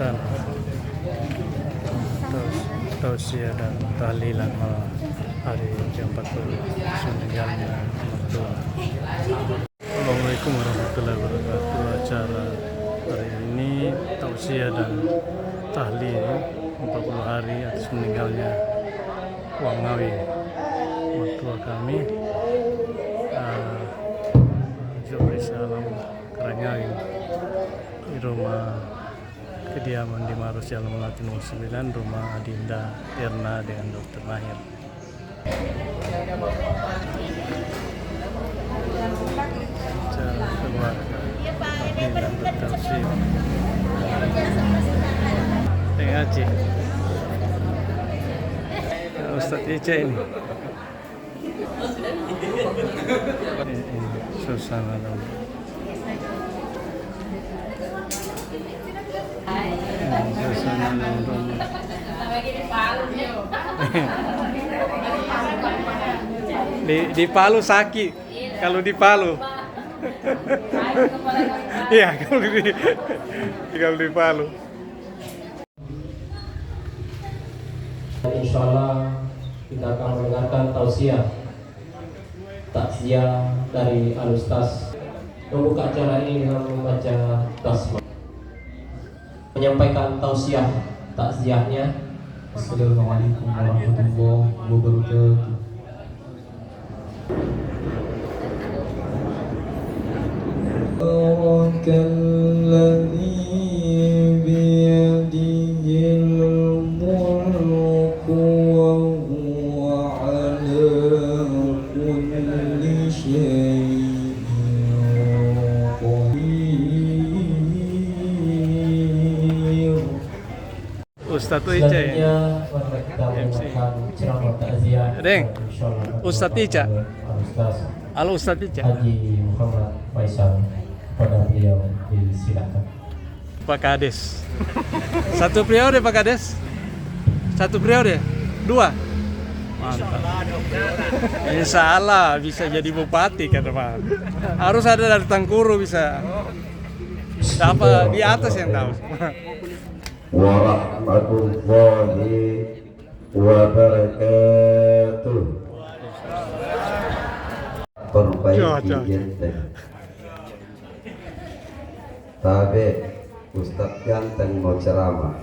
suasana tausiah dan tahlilan malam hari ke-40 meninggalnya mertua. Assalamualaikum warahmatullahi wabarakatuh. Acara hari ini tausiah dan tahlil 40 hari atas meninggalnya Wang Ngawi, mertua kami, Zubri Salam Karangawi, di rumah kediaman di Marus Jalan Melati nomor 9, rumah Adinda Erna dengan Dr. Mahir. Acara keluarga dan bertausiah dengan Aceh. Ustadz Ica ini suasana dalam suasana dalam di Palu sakit kalau di Palu. Iya, kalau di Palu. Insyaallah kita akan mendengarkan tausiah takziah dari Al-Ustaz. Membuka acara ini dengan membaca basmalah, menyampaikan tausiah takziahnya. Assalamualaikum warahmatullahi wabarakatuh. Ustadz Ica ya. Deng, Ustadz Ica. Halo Ustadz Ica. Haji Muhammad Faisal, pada beliau disilakan. Pak Kades. Satu periode Pak Kades? Satu periode? Dua? Mantap. Insya Allah bisa jadi bupati kan Pak. Harus ada dari Tangkuru bisa. Siapa di atas yang tahu? Warahmatullahi wabarakatuh. Perbaiki genteng. Tabe Ustadz ganteng mau ceramah.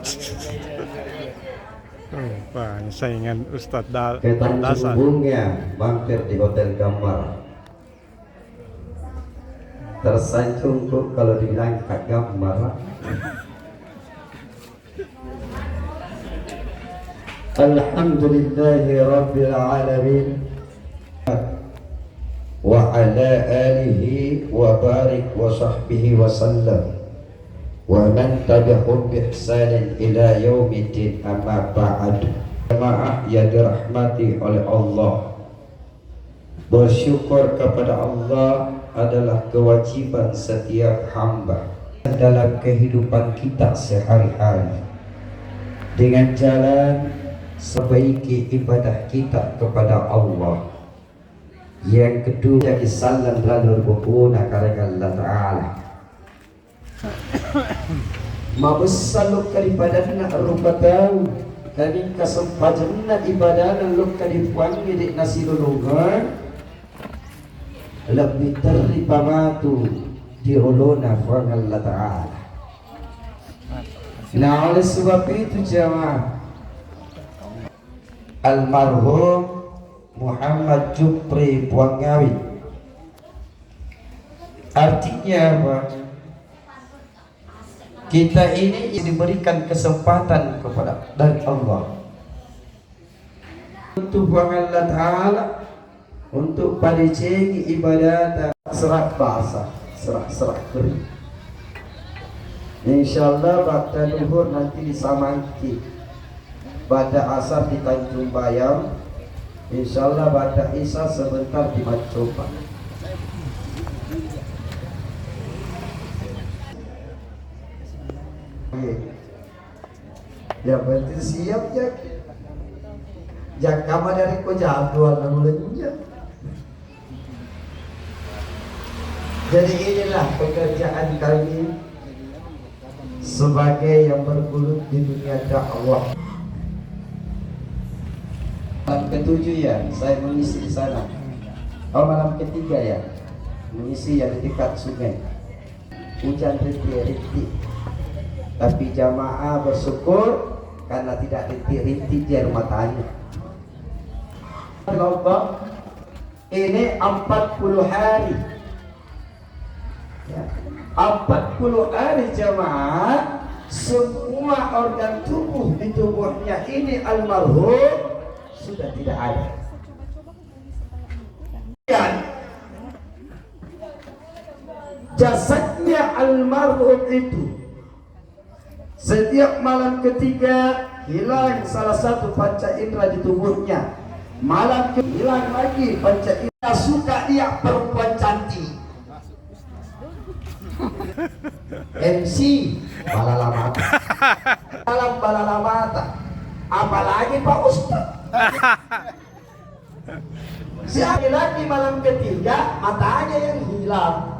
Pak, saingan Ustadz Ketan Dasar. Sumbungnya mampir di Hotel Gambar. Tersanjung kok kalau dibilang Kak Gambar. Alhamdulillahi Rabbil Alamin wa ala alihi wa barik wa sahbihi wa sallam wa man tabi'ahum bi ihsanin ila yaumiddin, amma ba'd. Jemaah yang dirahmati oleh Allah, bersyukur kepada Allah adalah kewajiban setiap hamba dalam kehidupan kita sehari-hari. Dengan jalan sebaiki ibadah kita kepada Allah. Yang kedua, jadi salam lalu berguna karena Allah Ta'ala. Mabesaluk daripada nak rupa tahu kami kesempatan nak ibadah dan luk kadipuan milik nasi lulungan lebih terlibat tu diuluna firman Allah Ta'ala. Nah, oleh sebab itu jemaah, almarhum Muhammad Jupri Wang Ngawi, artinya apa? Kita ini diberikan kesempatan kepada dari Allah untuk Allah Ta'ala, untuk padicengi ibadat serak bahasa, serak kering. Insyaallah bakta duhur nanti di Samangki, pada asar di Tanjung Bayam, insyaallah pada isya sebentar di Mancoba. Ya berarti siap ya. Jangan dari ko jadwal namanya. Jadi inilah pekerjaan kami sebagai yang bergelut di dunia dakwah. Malam ketujuh ya, saya mengisi di sana. Malam ketiga ya, mengisi yang di dekat sungai. Hujan rintik-rintik, tapi jamaah bersyukur karena tidak rintik-rintik di rumah tanya. Ini 40 hari ya, 40 hari jamaah, semua organ tubuh di tubuhnya ini almarhum sudah tidak ada. Jasadnya almarhum itu setiap malam ketiga hilang salah satu panca indera di tubuhnya. Malam hilang lagi panca indera. Suka dia perempuan cantik. MC balala mata. Dalam balala mata. Apalagi Pak Ustaz. Si laki malam ketiga matanya yang hilang.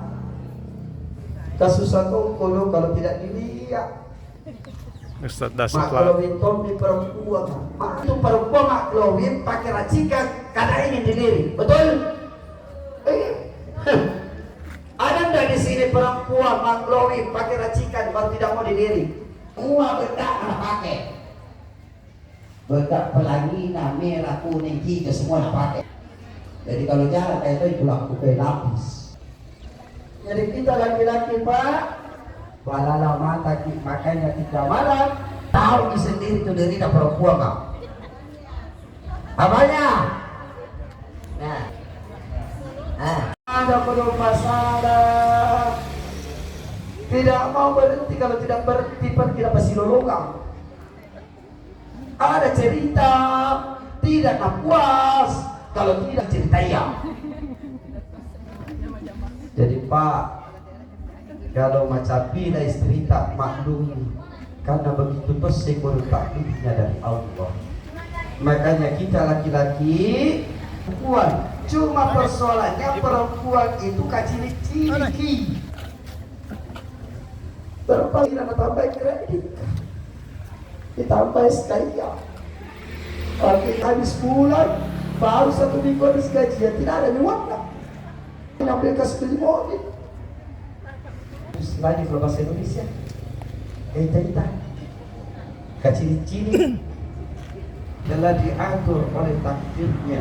Kasusan kalau tidak dilihat. Ustaz dasar Maklowin tombi perempuan. Itu perempuan maklowin pakai racikan karena ingin dilirik. Betul? Ada nggak di sini perempuan maklowin pakai racikan baru tidak mau dilirik? Semua bedak nak pakai. Bedak pelangi, merah, kuning, hijau semua nak pakai. Jadi kalau jalan kayak itu pulang pakai lapis. Jadi kita laki-laki Pak, balala mata makanya 3 malam tahu sendiri itu derita perempuan Pak. Apanya? Nah, ada masalah. Tidak mau berhenti, kalau tidak berhenti tidak pasti lolongan. Ada cerita tidak puas kalau tidak cerita ya. Jadi Pak, kalau macam bila istri tak maklum, karena begitu besar takdirnya dari Allah. Makanya kita laki-laki, perempuan, cuma persoalannya perempuan itu kacili-cili. Berapa kita tambah kredit, ditambah sekaya. Oke, habis bulan baru 1 minggu habis gajian, tidak ada uang. Ambil kas beli mobil. Lagi kalau bahasa Indonesia kita kacili-cili telah diatur oleh takdirnya.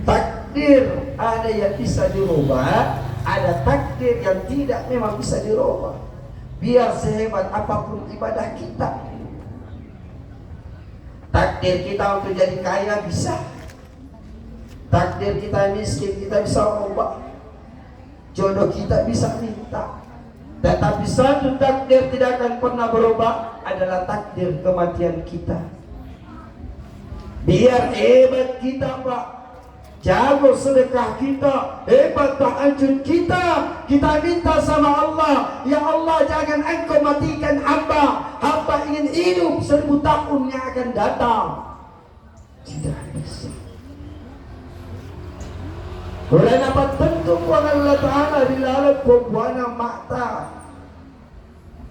Takdir ada yang bisa dirubah, ada takdir yang tidak memang bisa dirubah. Biar sehebat apapun ibadah kita, takdir kita untuk jadi kaya bisa, takdir kita miskin kita bisa ubah, jodoh kita bisa minta. Tetapi satu takdir tidak akan pernah berubah, adalah takdir kematian kita. Biar hebat kita Pak, jago sedekah kita, hebat tahajud kita, kita minta sama Allah, ya Allah jangan engkau matikan hamba, hamba ingin hidup 1000 tahun yang akan datang. Tidak bisa. Oleh dapat tentu Allah Ta'ala di dalam pembuana mata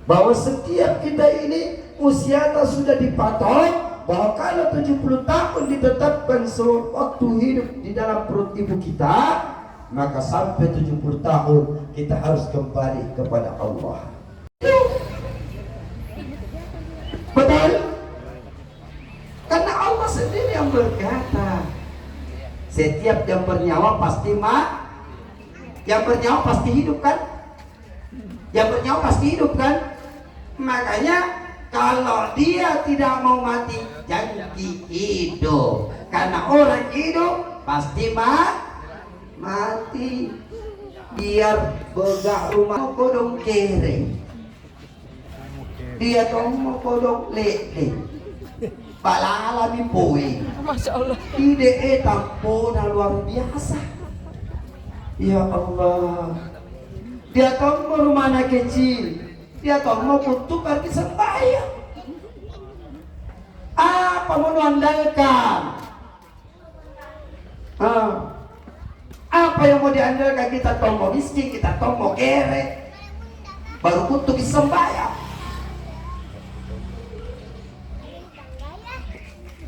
bahwa setiap kita ini usianya sudah dipatok, bahwa kalau 70 tahun ditetapkan seluruh waktu hidup di dalam perut ibu kita, maka sampai 70 tahun kita harus kembali kepada Allah. Betul? Karena Allah sendiri yang berkata, setiap yang bernyawa pasti yang bernyawa pasti hidup kan? Yang bernyawa pasti hidup kan? Makanya kalau dia tidak mau mati, jangan hidup. Karena orang hidup pasti mati. Biar begak rumah kodong kere, dia tomo kodong lele, balala mi poe. Masya Allah. Ide tampona luar biasa. Ya Allah. Dia tomo rumah anak kecil, dia tomo kutuk pergi sembahyang. Apa mau andalkan? Apa yang mau diandalkan? Kita tomo miskin, kita tomo kere. baru untuk sembahyang.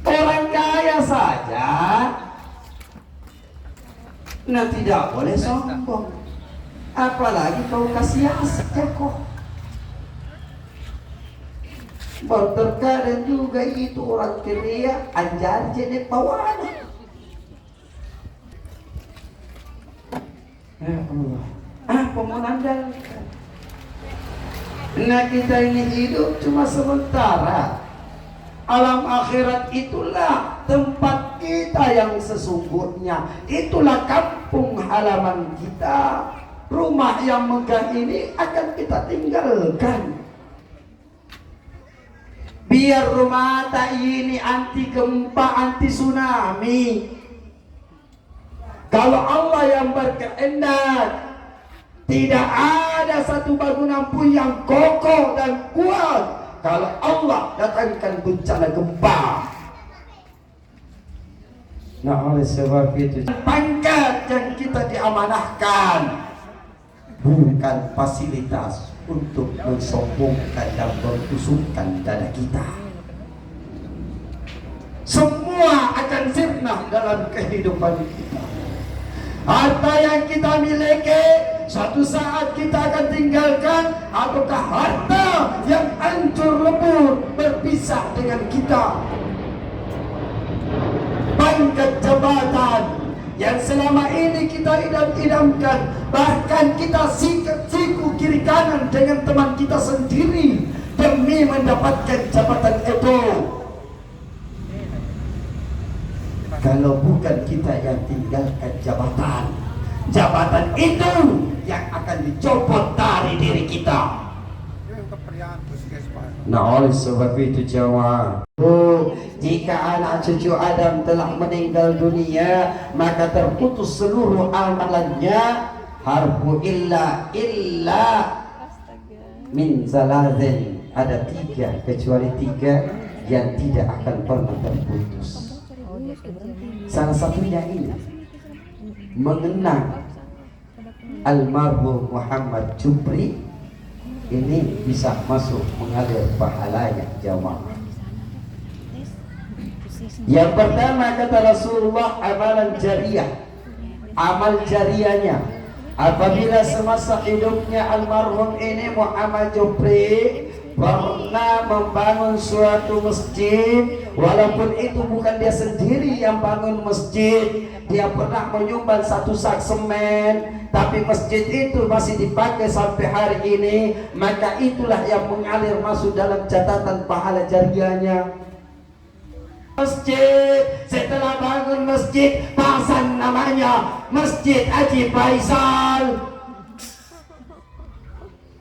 Orang kaya saja nah tidak boleh sombong, apalagi kau kasih sedekah. Terkadang juga itu orang kaya anjar jadi pawana. Ya Allah, apa mau nandalkan? Nah kita ini hidup cuma sementara. Alam akhirat itulah tempat kita yang sesungguhnya. Itulah kampung halaman kita. Rumah yang megah ini akan kita tinggalkan. Biar rumah tak ini anti gempa, anti tsunami. Kalau Allah yang berkehendak, tidak ada satu bangunan pun yang kokoh dan kuat kalau Allah datangkan bencana gempa. Nah oleh sebab itu pangkat yang kita diamanahkan bukan fasilitas untuk mensombongkan dan mentusukkan dada kita. Semua akan sirna dalam kehidupan kita. Harta yang kita miliki suatu saat kita akan tinggalkan, ataukah harta yang hancur lebur berpisah dengan kita. Pangkat jabatan yang selama ini kita idam-idamkan, bahkan kita siku kiri kanan dengan teman kita sendiri demi mendapatkan jabatan itu. Kalau bukan kita yang tinggalkan jabatan itu yang akan dicopot dari diri kita. Nah oleh sebab itu jawab, jika anak cucu Adam telah meninggal dunia, maka terputus seluruh amalannya. Harfu illa min zalazin, ada 3 kecuali 3 yang tidak akan pernah terputus. Salah satunya ini mengenang almarhum Muhammad Jupri, ini bisa masuk mengalir pahalanya jamaah. Yang pertama kata Rasulullah, amalan jariyah, amal jariyahnya apabila semasa hidupnya almarhum ini Muhammad Jupri pernah membangun suatu masjid, walaupun itu bukan dia sendiri yang bangun masjid, dia pernah menyumbang 1 sak semen, tapi masjid itu masih dipakai sampai hari ini, maka itulah yang mengalir masuk dalam catatan pahala jariahnya. Masjid, setelah bangun masjid, pasang namanya Masjid Haji Faisal.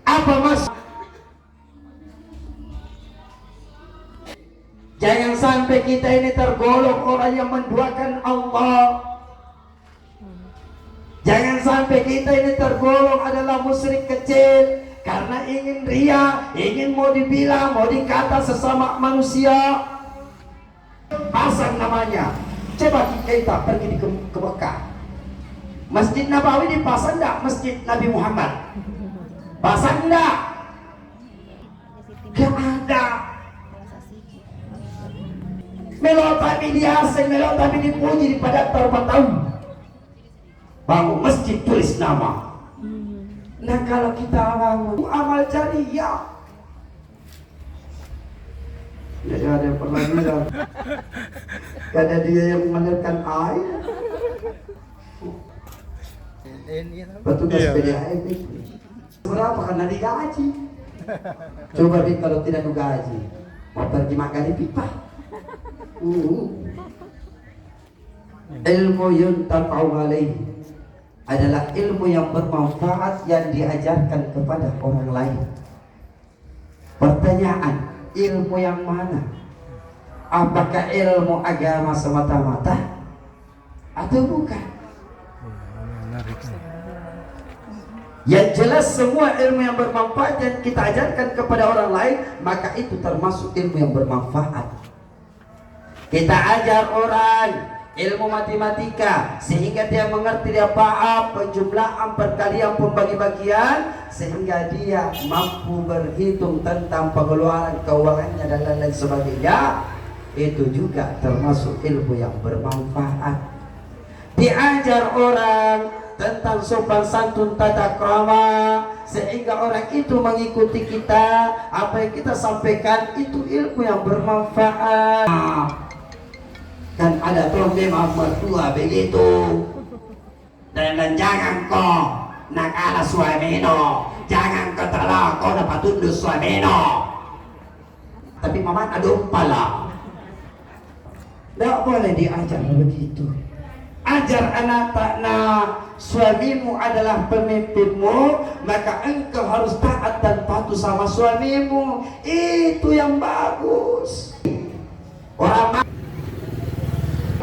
Apa mas? Jangan sampai kita ini tergolong orang yang menduakan Allah. Jangan sampai kita ini tergolong adalah musyrik kecil karena ingin ria, ingin mau dibilang, mau dikata sesama manusia. Pasang namanya. Coba kita pergi ke Mekah. Masjid Nabawi dipasang enggak? Masjid Nabi Muhammad pasang enggak? Gak ada. Melo tapi diasing, melo tapi dipuji pada tahun. Bangun masjid tulis nama. Nah kalau kita bangun amal jariyah, tidak ada yang pernah bilang karena dia yang mengalirkan air. Petugas PDAM itu berapa karena digaji. Coba nih kalau tidak digaji mau pergi makan di pipa. Ilmu yuntafa'u alaihi adalah ilmu yang bermanfaat yang diajarkan kepada orang lain. Pertanyaan, ilmu yang mana? Apakah ilmu agama semata-mata atau bukan? Yang jelas semua ilmu yang bermanfaat yang kita ajarkan kepada orang lain, maka itu termasuk ilmu yang bermanfaat. Kita ajar orang ilmu matematika, sehingga dia mengerti, dia paham penjumlahan, perkalian, pembagi-bagian, sehingga dia mampu berhitung tentang pengeluaran keuangannya dan lain-lain sebagainya. Itu juga termasuk ilmu yang bermanfaat. Diajar orang tentang sopan santun, tata krama, sehingga orang itu mengikuti kita. Apa yang kita sampaikan itu ilmu yang bermanfaat. Kan ada problem mertua begitu, dan jangan kau nak ala suamino, jangan kau telah kau dapat tunduk suamino. Tapi mama ada pala, tidak boleh diajar begitu. Ajar anak takna suamimu adalah pemimpinmu, maka engkau harus taat dan patuh sama suamimu. Itu yang bagus. Orang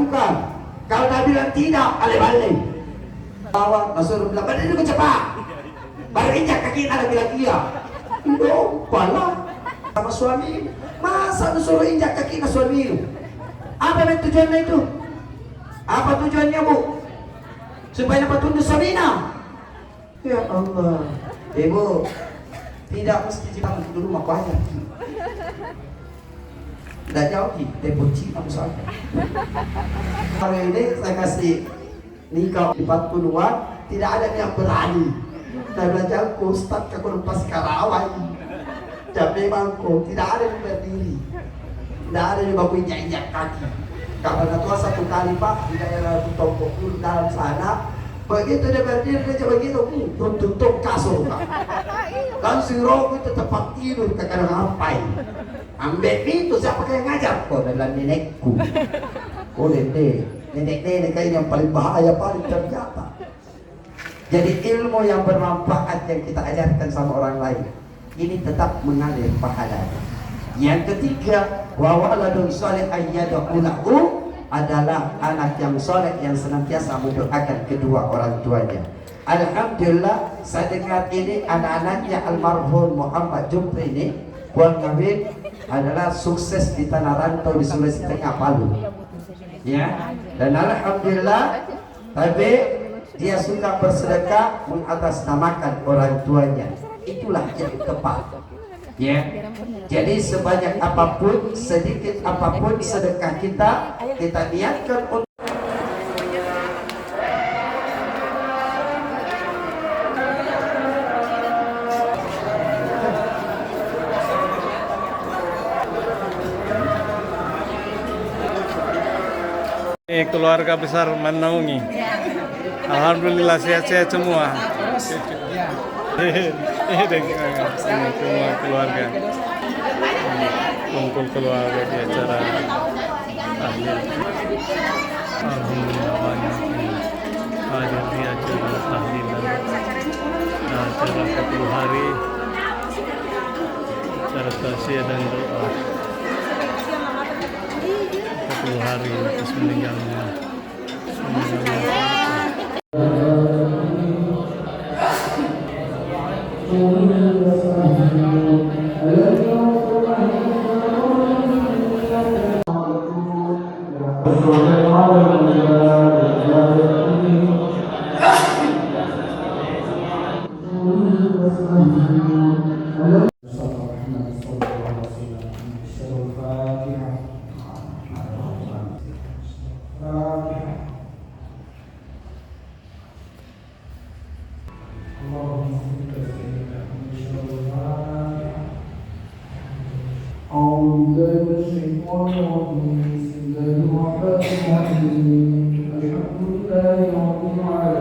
bukan, kalau Nabi bilang tidak, alih-alih bawa Rasul bilang badan itu cepat, baru injak kaki ada bilang iya. Lupalah sama suami, masa disuruh injak kaki ke suami? Apa tujuannya itu? Apa tujuannya, Bu? Supaya dapat tunduk suaminya. Ya Allah, Ibu, tidak mesti kita dulu mak banyak. Tidak jauh di depoci kamu soalnya. Hari ini saya kasih nikah 40-an, tidak ada yang berani. Saya belajar Ustaz ke Kurpas Karawai. Jadi bangku, tidak ada yang berdiri, tidak ada yang baku injak-injak kaki. Karena tua satu kali Pak di daerah Tongkok dalam sana, begitu dia berdiri dia begitu, tutup kasur Pak. Langsung roh itu tempat tidur ke kadang rampai. Ambil itu siapa yang ngajar? Oh, adalah nenekku. Oh, nenek kayaknya yang paling bahaya, paling ternyata. Jadi ilmu yang bermanfaat yang kita ajarkan sama orang lain, ini tetap mengalir pahalanya. Yang ketiga, wa waladun salih ayyad'u lahu, adalah anak yang soleh yang senantiasa mendoakan kedua orang tuanya. Alhamdulillah, saya dengar ini anak-anaknya almarhum Muhammad Jupri ini, Puan Ngawin, adalah sukses di tanah rantau di Sulawesi Tengah, Palu. Ya, dan alhamdulillah, tapi dia suka bersedekah mengatasnamakan orang tuanya. Itulah yang tepat. Ya, jadi sebanyak apapun, sedikit apapun sedekah kita niatkan untuk keluarga besar Manaungi. Alhamdulillah sehat-sehat semua. Semua keluarga kumpul keluarga di acara tahlil. Alhamdulillah banyak hadir di acara tahlilan, acara 40 hari, acara tasya dan doa 40 hari atas meninggalnya. الحمد لله رب العالمين